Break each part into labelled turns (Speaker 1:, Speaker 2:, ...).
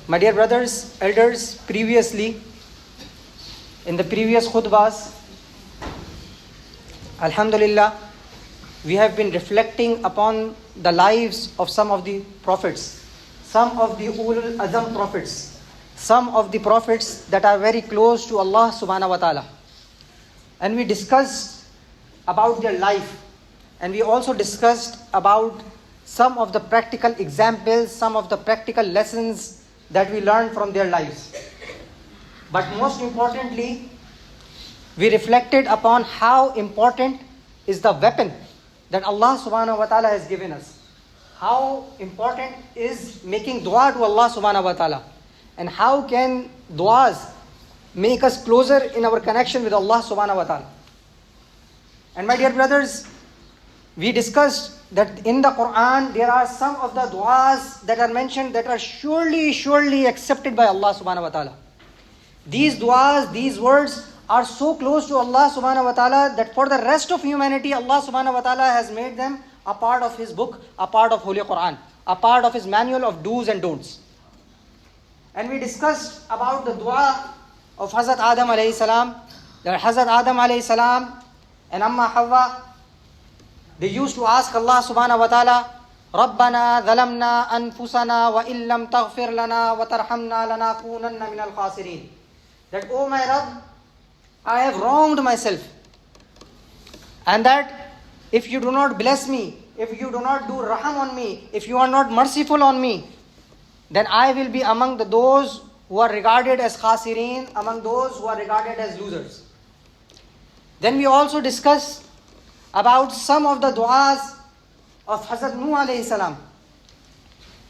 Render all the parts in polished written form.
Speaker 1: My dear brothers, elders, previously, in the previous khutbahs, Alhamdulillah, we have been reflecting upon the lives of some of the prophets, some of the Ulul Azam prophets, some of the prophets that are very close to Allah subhanahu wa ta'ala. And we discussed about their life, and we also discussed about some of the practical examples, some of the practical lessons that we learned from their lives. But most importantly, we reflected upon how important is the weapon that Allah subhanahu wa ta'ala has given us. How important is making dua to Allah subhanahu wa ta'ala. And how can duas make us closer in our connection with Allah subhanahu wa ta'ala. And my dear brothers, we discussed that in the Quran there are some of the duas that are mentioned that are surely accepted by Allah subhanahu wa ta'ala. These duas, these words are so close to Allah subhanahu wa ta'ala that for the rest of humanity, Allah subhanahu wa ta'ala has made them a part of His book, a part of Holy Quran, a part of His manual of do's and don'ts. And we discussed about the dua of Hazrat Adam alayhi salam, that Hazrat Adam alayhi salam and Amma Hawa, they used to ask Allah subhanahu wa ta'ala, رَبَّنَا ظَلَمْنَا أَنفُسَنَا وَإِن لَمْ تَغْفِرْ لَنَا وَتَرْحَمْنَا لَنَكُونَنَّ مِنَ الْخَاسِرِينَ. That, oh my Rabb, I have wronged myself. And that if you do not bless me, if you do not do raham on me, if you are not merciful on me, then I will be among those who are regarded as khasireen, among those who are regarded as losers. Then we also discussed about some of the du'as of Hazrat Nuh alayhi salam.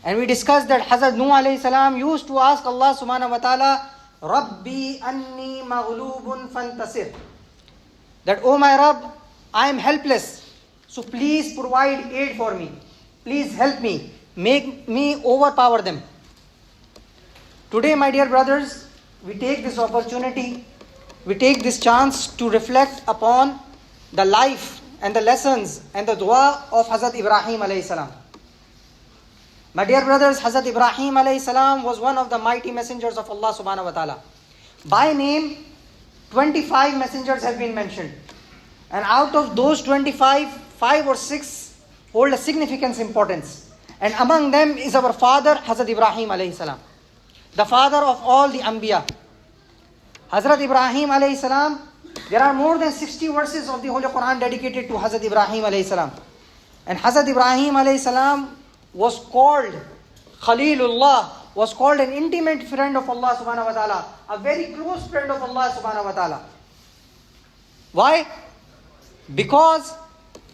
Speaker 1: And we discussed that Hazrat Nuh alayhi salam used to ask Allah subhanahu wa ta'ala, Rabbi anni maghlubun fantasir. That, oh my Rabb, I am helpless, so please provide aid for me. Please help me. Make me overpower them. Today, my dear brothers, we take this opportunity, we take this chance to reflect upon the life and the lessons and the dua of Hazrat Ibrahim alayhi salam. My dear brothers, Hazrat Ibrahim alayhi salam was one of the mighty messengers of Allah subhanahu wa ta'ala. By name, 25 messengers have been mentioned. And out of those 25, 5 or 6 hold a significant importance. And among them is our father, Hazrat Ibrahim alayhi salam, the father of all the Anbiya. Hazrat Ibrahim alayhi salam, there are more than 60 verses of the Holy Quran dedicated to Hazrat Ibrahim alayhi salam. And Hazrat Ibrahim alayhi salam was called Khalilullah, was called an intimate friend of Allah subhanahu wa ta'ala, a very close friend of Allah subhanahu wa ta'ala. Why? Because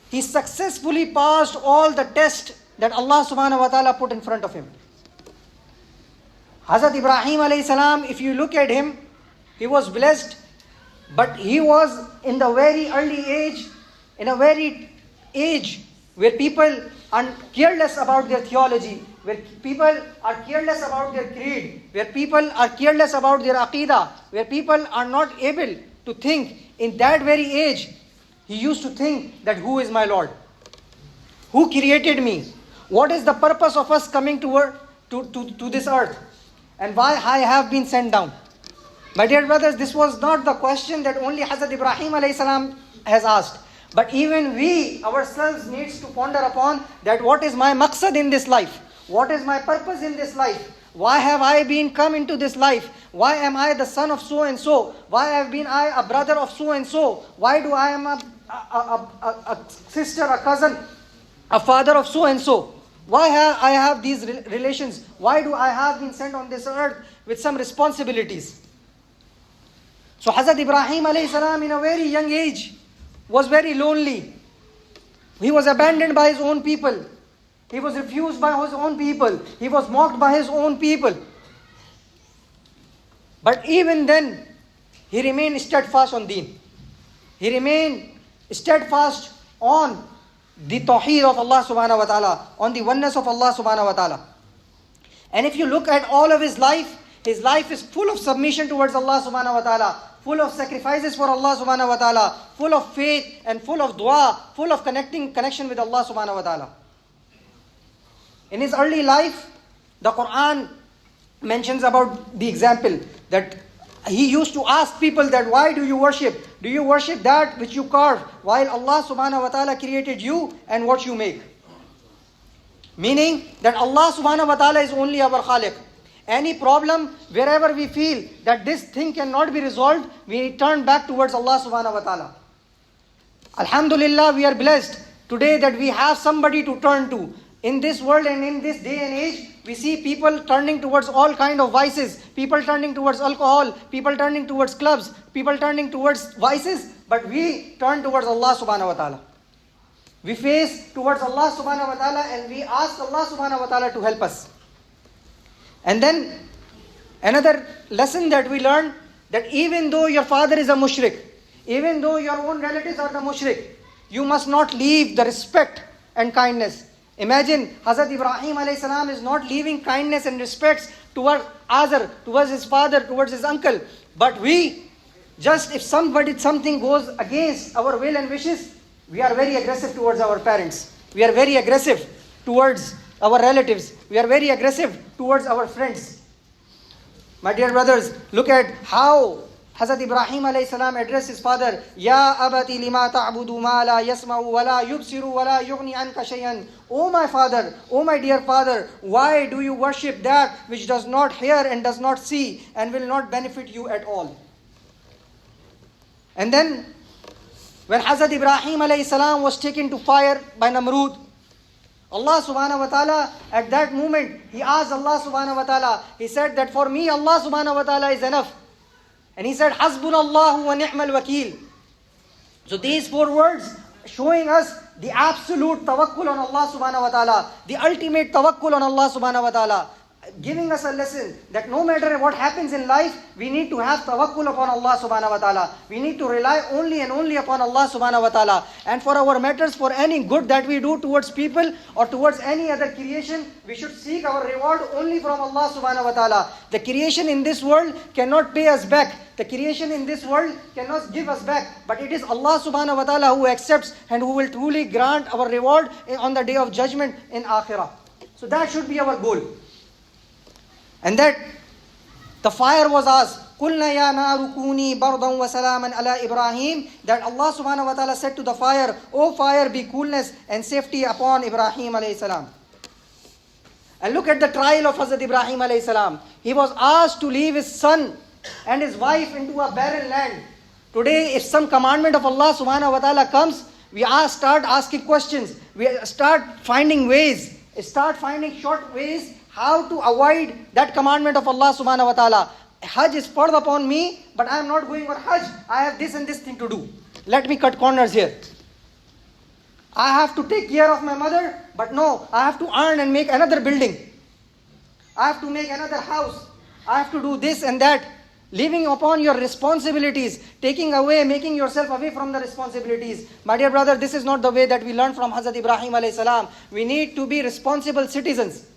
Speaker 1: he successfully passed all the tests that Allah subhanahu wa ta'ala put in front of him. Hazrat Ibrahim alayhi salam, if you look at him, he was blessed, but he was in the very early age, in a very age where people are careless about their theology, where people are careless about their creed, where people are careless about their aqidah, where people are not able to think. In that very age, he used to think that who is my Lord? Who created me? What is the purpose of us coming to this earth? And why I have been sent down? My dear brothers, this was not the question that only Hazrat Ibrahim alayhi salam has asked. But even we ourselves needs to ponder upon that what is my maqsad in this life? What is my purpose in this life? Why have I been come into this life? Why am I the son of so and so? Why have been I a brother of so and so? Why do I am a sister, a cousin, a father of so and so? Why I have these relations? Why do I have been sent on this earth with some responsibilities? So Hazrat Ibrahim alayhi salam in a very young age was very lonely. He was abandoned by his own people. He was refused by his own people. He was mocked by his own people. But even then, he remained steadfast on deen. He remained steadfast on the tawheed of Allah subhanahu wa ta'ala, on the oneness of Allah subhanahu wa ta'ala. And if you look at all of his life is full of submission towards Allah subhanahu wa ta'ala, full of sacrifices for Allah subhanahu wa ta'ala, full of faith and full of dua, full of connection with Allah subhanahu wa ta'ala. In his early life, the Quran mentions about the example that he used to ask people that why do you worship? Do you worship that which you carve while Allah subhanahu wa ta'ala created you and what you make? Meaning that Allah subhanahu wa ta'ala is only our Khaliq. Any problem, wherever we feel that this thing cannot be resolved, we turn back towards Allah subhanahu wa ta'ala. Alhamdulillah, we are blessed today that we have somebody to turn to. In this world and in this day and age, we see people turning towards all kind of vices, people turning towards alcohol, people turning towards clubs, people turning towards vices, but we turn towards Allah subhanahu wa ta'ala. We face towards Allah subhanahu wa ta'ala and we ask Allah subhanahu wa ta'ala to help us. And then another lesson that we learn, that even though your father is a mushrik, even though your own relatives are the mushrik, you must not leave the respect and kindness. Imagine Hazrat Ibrahim alayhi salam is not leaving kindness and respects towards Azar, towards his father, towards his uncle. But we, just if something goes against our will and wishes, we are very aggressive towards our parents. We are very aggressive towards our relatives. We are very aggressive towards our friends. My dear brothers, look at how Hazrat Ibrahim alayhi salam addressed his father. Ya abati lima ta'budu ma la yasma'u wa la yubsiru wa la yughni anka shay'an. O my father, O my dear father, why do you worship that which does not hear and does not see and will not benefit you at all? And then when Hazrat Ibrahim alayhi salam was taken to fire by Namrud, Allah subhanahu wa ta'ala, at that moment, he asked Allah subhanahu wa ta'ala, he said that for me Allah subhanahu wa ta'ala is enough. And he said, Hasbunallahu wa ni'mal wakeel. So these 4 words showing us the absolute tawakkul on Allah subhanahu wa ta'ala, the ultimate tawakkul on Allah subhanahu wa ta'ala, giving us a lesson that no matter what happens in life, we need to have tawakkul upon Allah subhanahu wa ta'ala. We need to rely only and only upon Allah subhanahu wa ta'ala. And for our matters, for any good that we do towards people or towards any other creation, we should seek our reward only from Allah subhanahu wa ta'ala. The creation in this world cannot pay us back. The creation in this world cannot give us back. But it is Allah subhanahu wa ta'ala who accepts and who will truly grant our reward on the day of judgment in Akhirah. So that should be our goal. And that the fire was asked, قُلْنَا يَا نَارُ كُونِي بَرْضًا وَسَلَامًا عَلَى إِبْرَاهِيمَ, that Allah subhanahu wa ta'ala said to the fire, O fire, be coolness and safety upon Ibrahim alayhi salam. And look at the trial of Hazrat Ibrahim alayhi salam. He was asked to leave his son and his wife into a barren land. Today, if some commandment of Allah subhanahu wa ta'ala comes, we start asking questions. We start finding ways, start finding short ways how to avoid that commandment of Allah subhanahu wa ta'ala. Hajj is fard upon me, but I am not going on Hajj. I have this and this thing to do. Let me cut corners here. I have to take care of my mother, but no, I have to earn and make another building. I have to make another house. I have to do this and that. Living upon your responsibilities, taking away, making yourself away from the responsibilities. My dear brother, this is not the way that we learn from Hazrat Ibrahim alayhi salam. We need to be responsible citizens.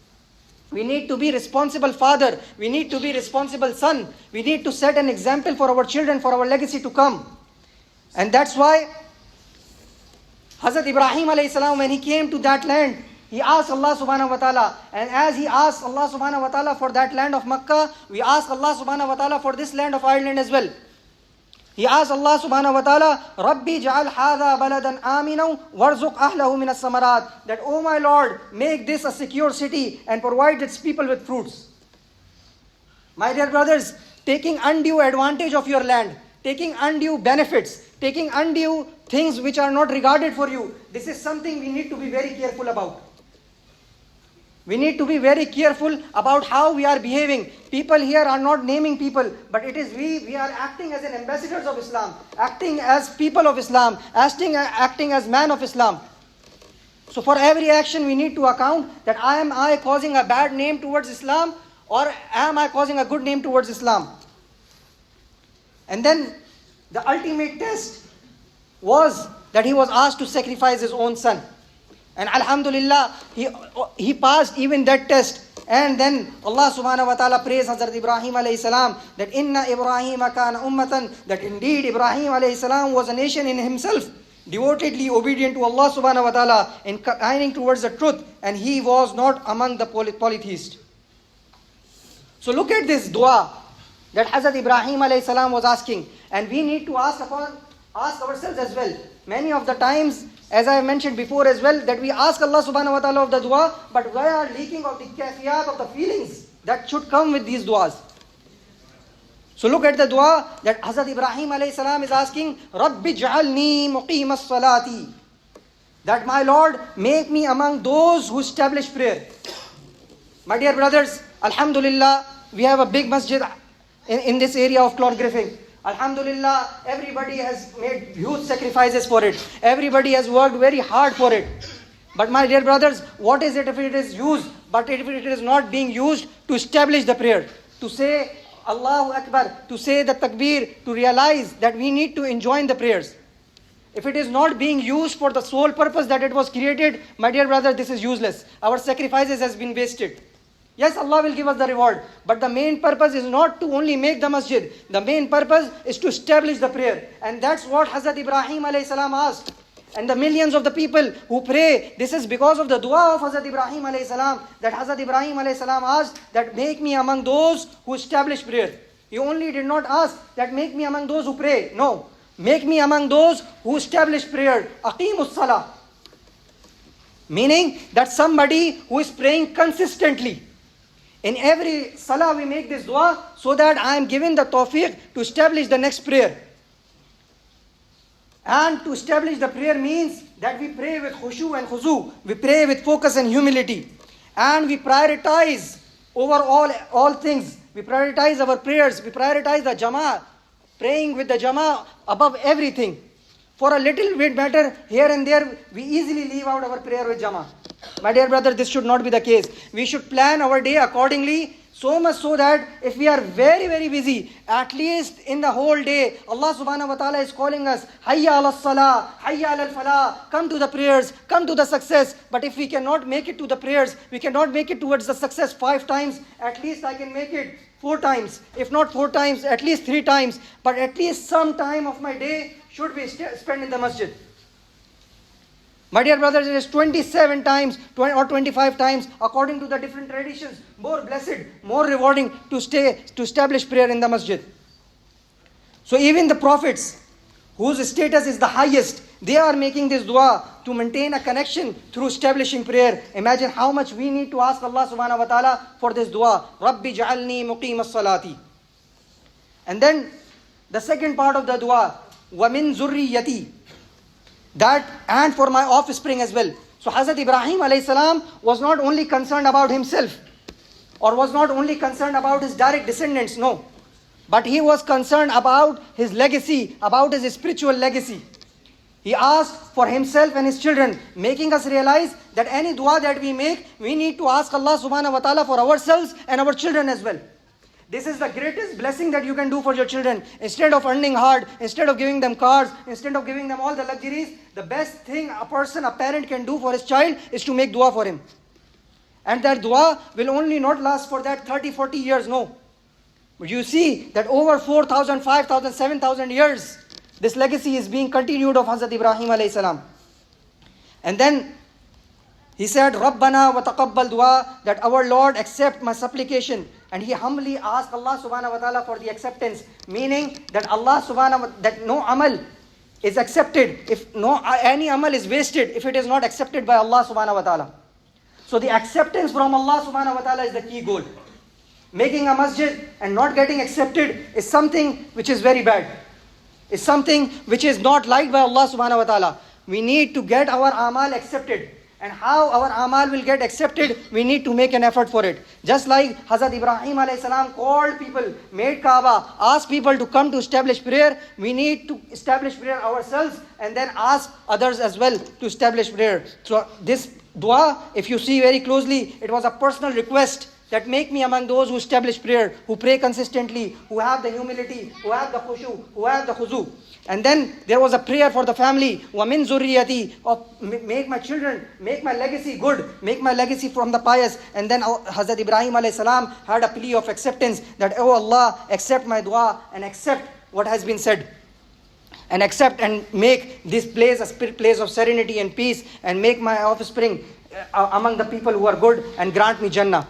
Speaker 1: We need to be responsible father. We need to be responsible son. We need to set an example for our children, for our legacy to come. And that's why Hazrat Ibrahim alayhi salam, when he came to that land, he asked Allah subhanahu wa ta'ala. And as he asked Allah subhanahu wa ta'ala for that land of Makkah, we ask Allah subhanahu wa ta'ala for this land of Ireland as well. He asked Allah subhanahu wa ta'ala, Rabbi ja'al hadha baladan aminau warzuq ahlahu minas samarat, that, O my Lord, make this a secure city and provide its people with fruits. My dear brothers, taking undue advantage of your land, taking undue benefits, taking undue things which are not regarded for you, this is something we need to be very careful about. We need to be very careful about how we are behaving. People here are not naming people, but it is we are acting as an ambassadors of Islam, acting as people of Islam, acting as man of Islam. So for every action we need to account that am I causing a bad name towards Islam or am I causing a good name towards Islam? And then the ultimate test was that he was asked to sacrifice his own son. And Alhamdulillah, he passed even that test. And then Allah subhanahu wa ta'ala praised Hazrat Ibrahim alayhi salam that inna Ibrahim kana ummatan, that indeed Ibrahim alayhi salam was a nation in himself, devotedly obedient to Allah subhanahu wa ta'ala, inclining towards the truth, and he was not among the polytheists. So look at this dua that Hazrat Ibrahim alayhi salam was asking, and we need to ask ourselves as well. Many of the times, as I mentioned before as well, that we ask Allah subhanahu wa ta'ala of the dua, but we are leaking of the kafiyat of the feelings that should come with these duas. So look at the dua that Hazrat Ibrahim alayhi salam is asking, Rabbi ja'alni muqimas salati, that my Lord, make me among those who establish prayer. My dear brothers, Alhamdulillah, we have a big masjid in this area of cloth griffing. Alhamdulillah, everybody has made huge sacrifices for it. Everybody has worked very hard for it. But my dear brothers, what is it if it is used, but if it is not being used to establish the prayer, to say Allahu Akbar, to say the takbir, to realize that we need to enjoin the prayers. If it is not being used for the sole purpose that it was created, my dear brother, this is useless. Our sacrifices has been wasted. Yes, Allah will give us the reward, but the main purpose is not to only make the masjid. The main purpose is to establish the prayer. And that's what Hazrat Ibrahim alayhi salam asked. And the millions of the people who pray, this is because of the dua of Hazrat Ibrahim alayhi salam, that Hazrat Ibrahim alayhi salam asked that make me among those who establish prayer. He only did not ask that make me among those who pray. No, make me among those who establish prayer. Aqimus salah. Meaning that somebody who is praying consistently. In every salah we make this dua so that I am given the tawfiq to establish the next prayer. And to establish the prayer means that we pray with khushu and khuzu. We pray with focus and humility. And we prioritize over all things. We prioritize our prayers. We prioritize the jama'ah. Praying with the jama'ah above everything. For a little bit matter here and there, we easily leave out our prayer with jama'ah. My dear brother, this should not be the case. We should plan our day accordingly, so much so that if we are very, very busy, at least in the whole day, Allah subhanahu wa ta'ala is calling us, Hayya ala salah, Hayya ala falah, come to the prayers, come to the success. But if we cannot make it to the prayers, we cannot make it towards the success 5 times, at least I can make it 4 times. If not 4 times, at least 3 times. But at least some time of my day should be spent in the masjid. My dear brothers, it is 27 times or 25 times, according to the different traditions, more blessed, more rewarding to establish prayer in the masjid. So even the prophets, whose status is the highest, they are making this dua to maintain a connection through establishing prayer. Imagine how much we need to ask Allah subhanahu wa ta'ala for this dua. Rabbi ja'alni muqimas salati. And then the second part of the dua, wa min zurriyati. That and for my offspring as well. So Hazrat Ibrahim alayhi salam was not only concerned about himself, or was not only concerned about his direct descendants, no. But he was concerned about his legacy, about his spiritual legacy. He asked for himself and his children, making us realize that any dua that we make, we need to ask Allah subhanahu wa ta'ala for ourselves and our children as well. This is the greatest blessing that you can do for your children. Instead of earning hard, instead of giving them cars, instead of giving them all the luxuries, the best thing a parent can do for his child is to make dua for him. And that dua will only not last for that 30, 40 years, no. But you see that over 4,000, 5,000, 7,000 years, this legacy is being continued of Hazrat Ibrahim alayhi salam. And then he said, Rabbana wa taqabbal dua, that our Lord accept my supplication. And he humbly asked Allah subhanahu wa ta'ala for the acceptance. Meaning that that no amal is accepted. If any amal is wasted, if it is not accepted by Allah subhanahu wa ta'ala. So the acceptance from Allah subhanahu wa ta'ala is the key goal. Making a masjid and not getting accepted is something which is very bad. It's something which is not liked by Allah subhanahu wa ta'ala. We need to get our amal accepted. And how our amal will get accepted, we need to make an effort for it. Just like Hazrat Ibrahim alayhi salam called people, made Kaaba, asked people to come to establish prayer, we need to establish prayer ourselves and then ask others as well to establish prayer. So this dua, if you see very closely, it was a personal request that make me among those who establish prayer, who pray consistently, who have the humility, who have the khushu, who have the khuzu. And then there was a prayer for the family, وَمِن ذُرِّيَّتِي, of make my children, make my legacy good, make my legacy from the pious. And then Hazrat Ibrahim alayhi salam had a plea of acceptance that, oh Allah, accept my dua and accept what has been said. And accept and make this place a place of serenity and peace, and make my offspring among the people who are good, and grant me Jannah.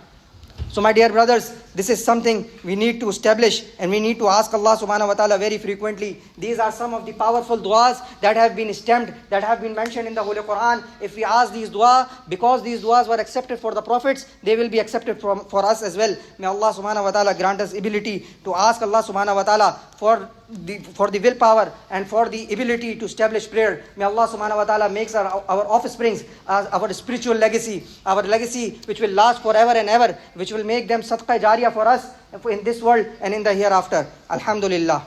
Speaker 1: So my dear brothers, this is something we need to establish, and we need to ask Allah subhanahu wa ta'ala very frequently. These are some of the powerful du'as that have been stemmed, that have been mentioned in the Holy Quran. If we ask these dua, because these du'as were accepted for the prophets, they will be accepted for us as well. May Allah subhanahu wa ta'ala grant us ability to ask Allah subhanahu wa ta'ala for the willpower and for the ability to establish prayer. May Allah subhanahu wa ta'ala makes our offsprings our spiritual legacy, our legacy which will last forever and ever, which will make them sadaqah jariyah for us in this world and in the hereafter. Alhamdulillah.